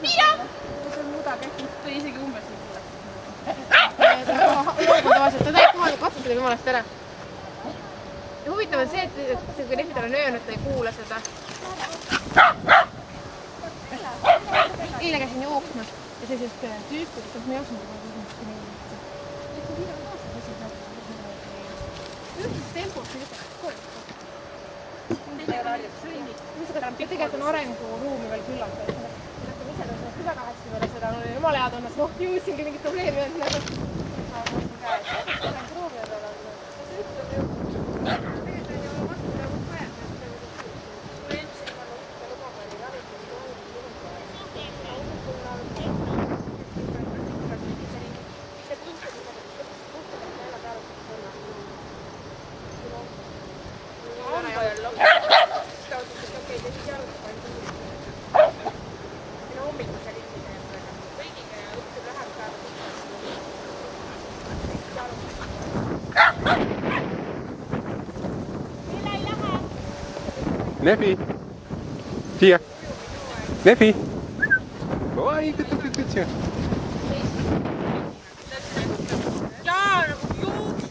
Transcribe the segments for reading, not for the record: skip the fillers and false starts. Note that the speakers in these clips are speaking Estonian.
see muda käib, tõi isegi umbes nii kuule. Tavaliselt, ta täieb kohal katsutada jumalast ära. Ja huvitav on see, et kui lehvidel on öönud, ta ei kuula seda. Eile käisin jooksmas ja sellisest tüüpidest, et ma jooksma ühtses tempos tegelikult on arenguruumi veel küllalt. Ise tõusnud külaga hästi peale seda, jumala head on, et jõudsingi mingit probleemi on. Nefi, siia. Nefi. Oi, good. Jaa, nagu juuks.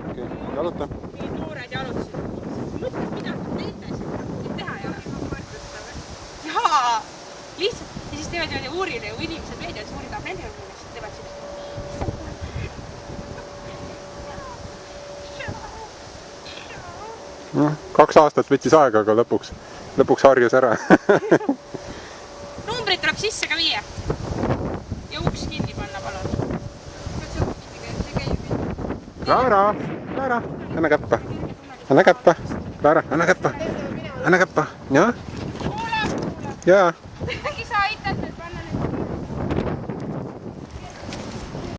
Okei, jaluta. Nii noored jalutasid. Mõtled, mida te teete siin? Mis teha ei ole? Jaa, lihtsalt. Ja siis teevad niimoodi uurile ju inimesed meedias uurida nende juurde, kes teevad sellist. 2 aastat võttis aega, aga lõpuks harjus ära. Numbrid tuleb sisse ka viia. Ja uks kinni panna, palun. Clara, anna käppa. Clara, anna käppa. Jaa.